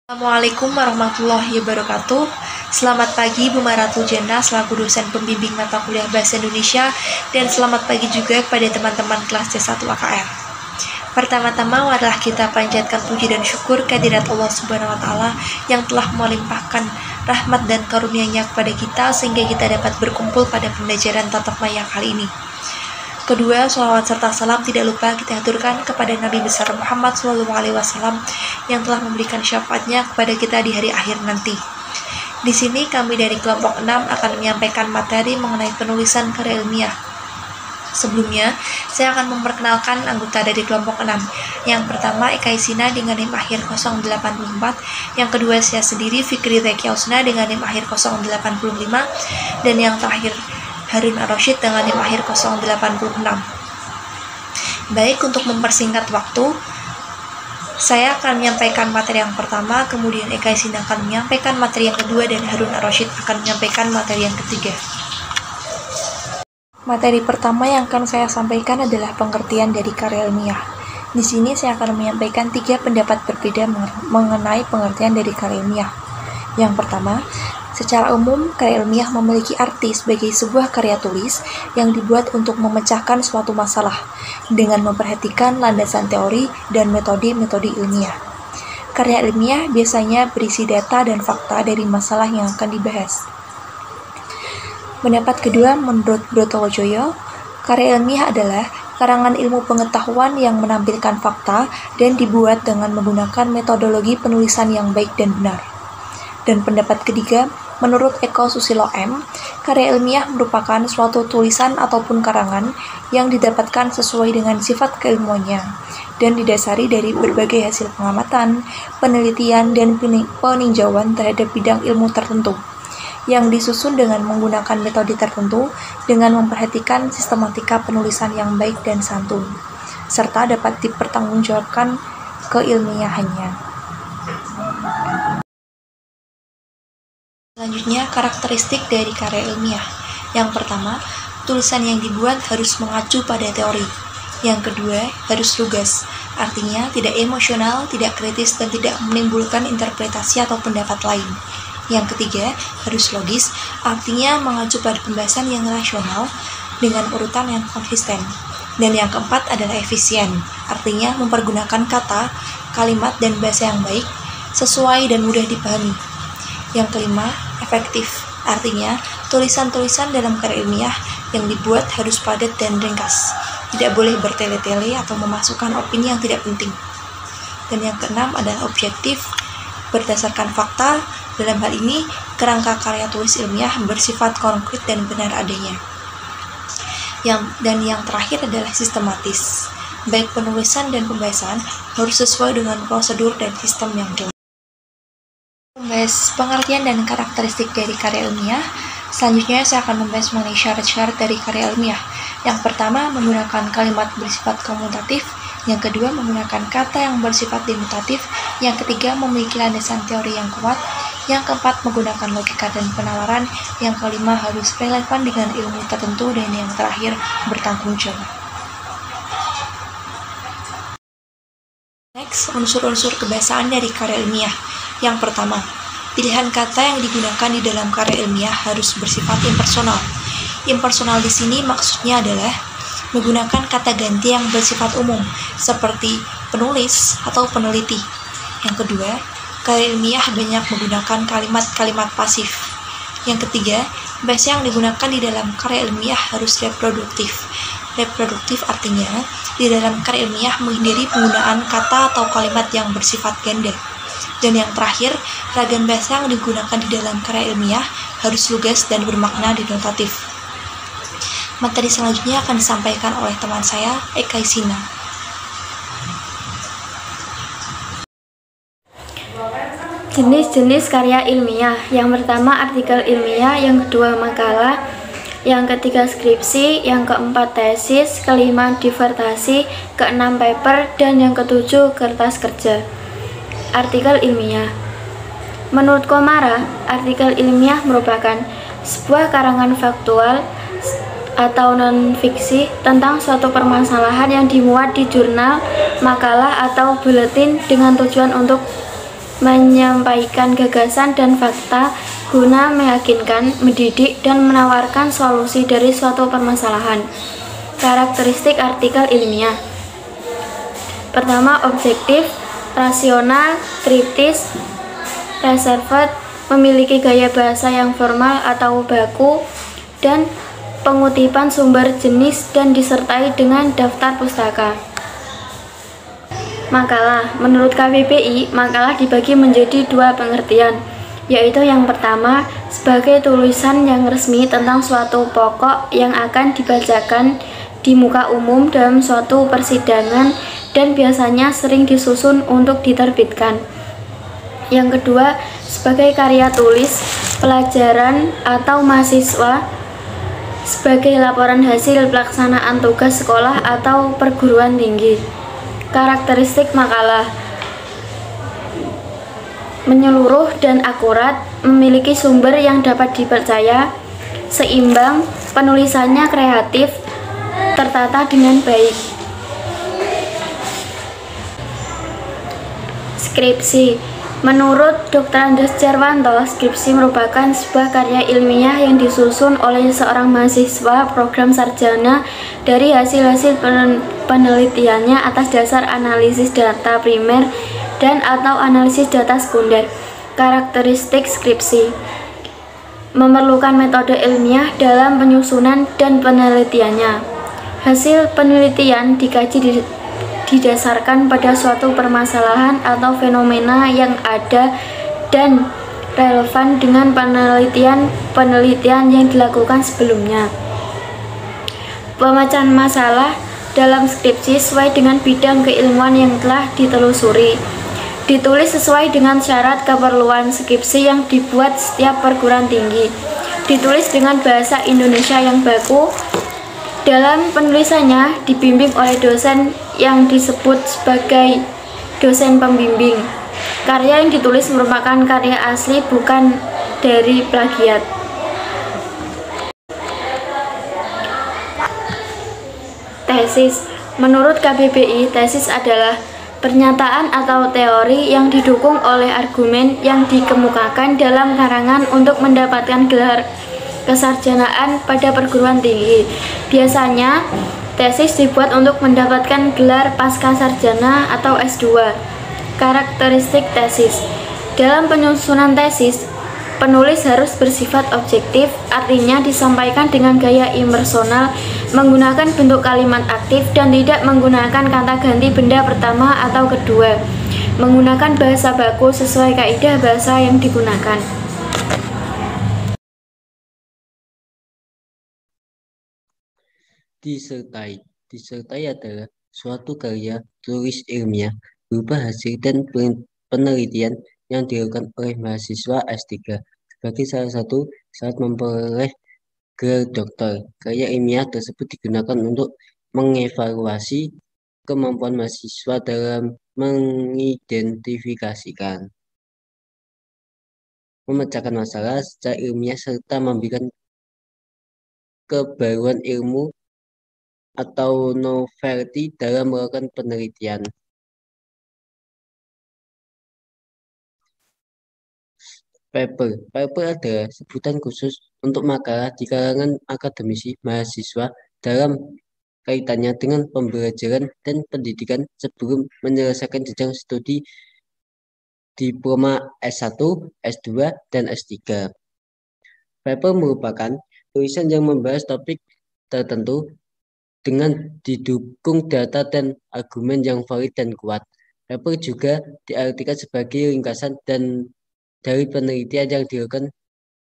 Assalamualaikum warahmatullahi wabarakatuh. Selamat pagi Bu Maratu Jena selaku dosen pembimbing mata kuliah Bahasa Indonesia, dan selamat pagi juga kepada teman-teman kelas C1 AKR. Pertama-tama marilah kita panjatkan puji dan syukur kehadirat Allah Subhanahu wa taala yang telah melimpahkan rahmat dan karunia-Nya kepada kita sehingga kita dapat berkumpul pada pembelajaran tatap maya kali ini. Kedua, sholawat serta salam tidak lupa kita aturkan kepada Nabi besar Muhammad SAW yang telah memberikan syafaatnya kepada kita di hari akhir nanti. Di sini kami dari kelompok 6 akan menyampaikan materi mengenai penulisan karya ilmiah. Sebelumnya, saya akan memperkenalkan anggota dari kelompok 6. Yang pertama, Eka Isina dengan NIM akhir 084. Yang kedua, saya sendiri Fikri Rekiausna dengan NIM akhir 085. Dan yang terakhir, Harun Ar-Rasyid dengan NIM akhir 086. Baik, untuk mempersingkat waktu, saya akan menyampaikan materi yang pertama, kemudian Eka Isina akan menyampaikan materi yang kedua, dan Harun Ar-Rasyid akan menyampaikan materi yang ketiga. Materi pertama yang akan saya sampaikan adalah pengertian dari karya ilmiah. Di sini saya akan menyampaikan 3 pendapat berbeda mengenai pengertian dari karya ilmiah. Yang pertama, secara umum, karya ilmiah memiliki arti sebagai sebuah karya tulis yang dibuat untuk memecahkan suatu masalah dengan memperhatikan landasan teori dan metode-metode ilmiah. Karya ilmiah biasanya berisi data dan fakta dari masalah yang akan dibahas. Pendapat kedua, menurut Brotowojoyo, karya ilmiah adalah karangan ilmu pengetahuan yang menampilkan fakta dan dibuat dengan menggunakan metodologi penulisan yang baik dan benar. Dan pendapat ketiga, menurut Eko Susilo M, karya ilmiah merupakan suatu tulisan ataupun karangan yang didapatkan sesuai dengan sifat keilmuannya dan didasari dari berbagai hasil pengamatan, penelitian, dan peninjauan terhadap bidang ilmu tertentu yang disusun dengan menggunakan metode tertentu dengan memperhatikan sistematika penulisan yang baik dan santun, serta dapat dipertanggungjawabkan keilmiahannya. Selanjutnya, karakteristik dari karya ilmiah. Yang pertama, tulisan yang dibuat harus mengacu pada teori. Yang kedua, harus lugas, artinya tidak emosional, tidak kritis, dan tidak menimbulkan interpretasi atau pendapat lain. Yang ketiga, harus logis, artinya mengacu pada pembahasan yang rasional dengan urutan yang konsisten. Dan yang keempat adalah efisien, artinya mempergunakan kata, kalimat, dan bahasa yang baik, sesuai dan mudah dipahami. Yang kelima, efektif, artinya tulisan-tulisan dalam karya ilmiah yang dibuat harus padat dan ringkas, tidak boleh bertele-tele atau memasukkan opini yang tidak penting. Dan yang keenam adalah objektif, berdasarkan fakta. Dalam hal ini, kerangka karya tulis ilmiah bersifat konkret dan benar adanya. Dan yang terakhir adalah sistematis, baik penulisan dan pembahasan harus sesuai dengan prosedur dan sistem yang jelas. Membahas pengertian dan karakteristik dari karya ilmiah, selanjutnya saya akan membahas mengenai syarat-syarat dari karya ilmiah. Yang pertama, menggunakan kalimat bersifat komutatif. Yang kedua, menggunakan kata yang bersifat demutatif. Yang ketiga, memiliki landasan teori yang kuat. Yang keempat, menggunakan logika dan penalaran. Yang kelima, harus relevan dengan ilmu tertentu. Dan yang terakhir, bertanggung jawab. Next, unsur-unsur kebahasaan dari karya ilmiah. Yang pertama, pilihan kata yang digunakan di dalam karya ilmiah harus bersifat impersonal. Impersonal di sini maksudnya adalah menggunakan kata ganti yang bersifat umum, seperti penulis atau peneliti. Yang kedua, karya ilmiah banyak menggunakan kalimat-kalimat pasif. Yang ketiga, bahasa yang digunakan di dalam karya ilmiah harus reproduktif. Reproduktif artinya, di dalam karya ilmiah menghindari penggunaan kata atau kalimat yang bersifat ganda. Dan yang terakhir, ragam bahasa yang digunakan di dalam karya ilmiah harus lugas dan bermakna denotatif. Materi selanjutnya akan disampaikan oleh teman saya, Eka Isina. Jenis-jenis karya ilmiah. Yang pertama, artikel ilmiah. Yang kedua, makalah. Yang ketiga, skripsi. Yang keempat, tesis. Kelima, disertasi. Keenam, paper. Dan yang ketujuh, kertas kerja. Artikel ilmiah. Menurut Komara, artikel ilmiah merupakan sebuah karangan faktual atau non-fiksi tentang suatu permasalahan yang dimuat di jurnal, makalah, atau buletin dengan tujuan untuk menyampaikan gagasan dan fakta guna meyakinkan, mendidik, dan menawarkan solusi dari suatu permasalahan. Karakteristik artikel ilmiah. Pertama, objektif, rasional, kritis, reserved, memiliki gaya bahasa yang formal atau baku, dan pengutipan sumber jenis dan disertai dengan daftar pustaka. Makalah. Menurut KBBI, makalah dibagi menjadi dua pengertian, yaitu yang pertama sebagai tulisan yang resmi tentang suatu pokok yang akan dibacakan di muka umum dalam suatu persidangan dan biasanya sering disusun untuk diterbitkan. Yang kedua, sebagai karya tulis, pelajaran atau mahasiswa, sebagai laporan hasil pelaksanaan tugas sekolah atau perguruan tinggi. Karakteristik makalah: menyeluruh dan akurat, memiliki sumber yang dapat dipercaya, seimbang, penulisannya kreatif, tertata dengan baik. Skripsi. Menurut Dr. Andes Jarwanto, skripsi merupakan sebuah karya ilmiah yang disusun oleh seorang mahasiswa program sarjana dari hasil-hasil penelitiannya atas dasar analisis data primer dan atau analisis data sekunder. Karakteristik skripsi: memerlukan metode ilmiah dalam penyusunan dan penelitiannya. Hasil penelitian dikaji didasarkan pada suatu permasalahan atau fenomena yang ada dan relevan dengan penelitian yang dilakukan sebelumnya. Pemecahan masalah dalam skripsi sesuai dengan bidang keilmuan yang telah ditelusuri. Ditulis sesuai dengan syarat keperluan skripsi yang dibuat setiap perguruan tinggi. Ditulis dengan bahasa Indonesia yang baku. Dalam penulisannya dibimbing oleh dosen yang disebut sebagai dosen pembimbing. Karya yang ditulis merupakan karya asli, bukan dari plagiat. Tesis. Menurut KBBI, tesis adalah pernyataan atau teori yang didukung oleh argumen yang dikemukakan dalam karangan untuk mendapatkan gelar kesarjanaan pada perguruan tinggi. Biasanya, tesis dibuat untuk mendapatkan gelar pascasarjana atau S2. Karakteristik tesis. Dalam penyusunan tesis, penulis harus bersifat objektif, artinya disampaikan dengan gaya impersonal, menggunakan bentuk kalimat aktif dan tidak menggunakan kata ganti benda pertama atau kedua. Menggunakan bahasa baku sesuai kaidah bahasa yang digunakan. Disertai adalah suatu karya tulis ilmiah berupa hasil dan penelitian yang dilakukan oleh mahasiswa S3 sebagai salah satu syarat memperoleh gelar doktor. Karya ilmiah tersebut digunakan untuk mengevaluasi kemampuan mahasiswa dalam mengidentifikasikan, memecahkan masalah secara ilmiah serta memberikan kebaruan ilmu atau novelty dalam melakukan penelitian. Paper adalah sebutan khusus untuk makalah di kalangan akademisi mahasiswa dalam kaitannya dengan pembelajaran dan pendidikan sebelum menyelesaikan jenjang studi diploma S1, S2, dan S3. Paper merupakan tulisan yang membahas topik tertentu dengan didukung data dan argumen yang valid dan kuat. Paper juga diartikan sebagai ringkasan dan dari penelitian yang dilakukan.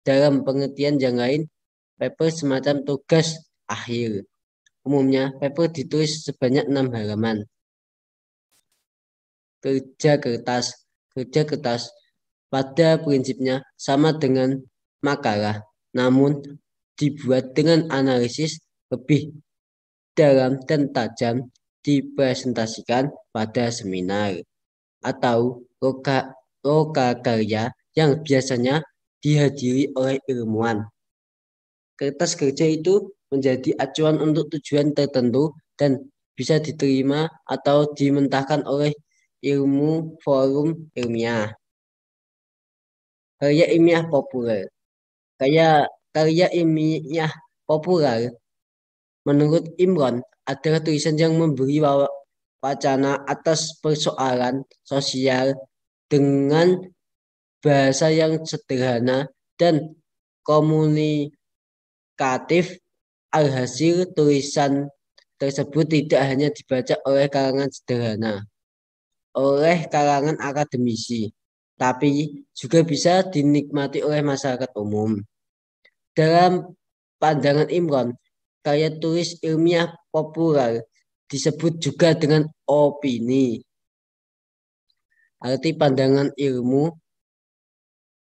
Dalam pengertian yang lain, paper semacam tugas akhir. Umumnya, paper ditulis sebanyak 6 halaman. Kerja kertas pada prinsipnya sama dengan makalah, namun dibuat dengan analisis lebih dalam dan tajam, dipresentasikan pada seminar atau lokakarya yang biasanya dihadiri oleh ilmuwan. Kertas kerja itu menjadi acuan untuk tujuan tertentu dan bisa diterima atau dimentahkan oleh forum ilmiah. Karya ilmiah populer. Karya ilmiah populer menurut Imron adalah tulisan yang memberi wacana atas persoalan sosial dengan bahasa yang sederhana dan komunikatif. Alhasil tulisan tersebut tidak hanya dibaca oleh kalangan sederhana, oleh kalangan akademisi, tapi juga bisa dinikmati oleh masyarakat umum. Dalam pandangan Imron, karya tulis ilmiah populer disebut juga dengan opini. Arti pandangan ilmu,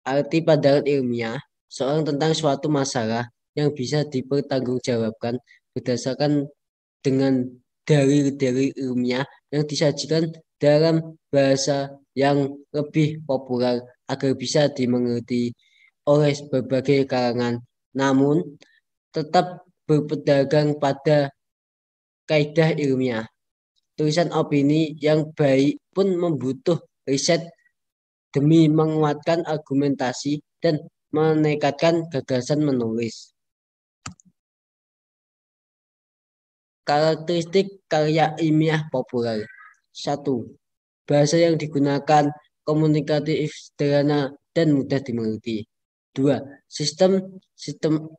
arti pandangan ilmiah, seorang tentang suatu masalah yang bisa dipertanggungjawabkan berdasarkan dengan dalil-dalil ilmiah yang disajikan dalam bahasa yang lebih populer agar bisa dimengerti oleh berbagai kalangan, namun tetap berpedagang pada kaidah ilmiah. Tulisan opini yang baik pun membutuh riset demi menguatkan argumentasi dan menekatkan gagasan menulis. Karakteristik karya ilmiah populer. 1. Bahasa yang digunakan komunikatif, sederhana, dan mudah dimengerti. 2.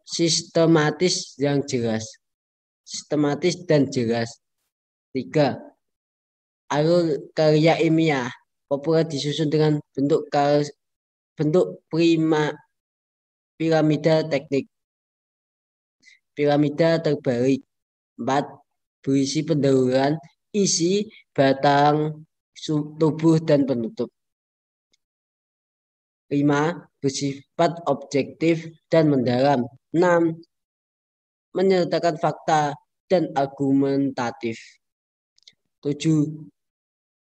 Sistematis yang jelas. Sistematis dan jelas. 3. Alur karya ilmiah populer disusun dengan bentuk piramida teknik. Piramida terbalik. 4. Berisi pendahuluan, isi, batang, tubuh, dan penutup. 5. Bersifat objektif dan mendalam. 6. Menyertakan fakta dan argumentatif. 7.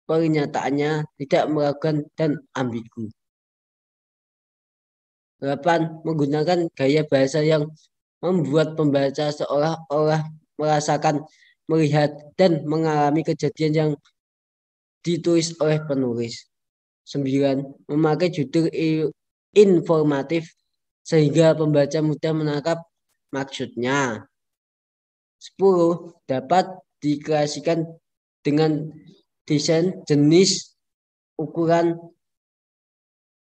Pernyataannya tidak meragukan dan ambigu. 8. Menggunakan gaya bahasa yang membuat pembaca seolah-olah merasakan, melihat, dan mengalami kejadian yang ditulis oleh penulis. 9. Memakai judul informatif sehingga pembaca mudah menangkap maksudnya. 10. Dapat dikreasikan dengan desain, jenis, ukuran,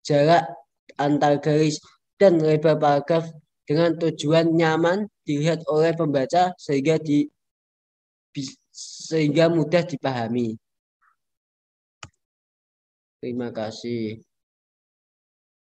jarak antar garis, dan lebar paragraf dengan tujuan nyaman dilihat oleh pembaca sehingga mudah dipahami. Terima kasih.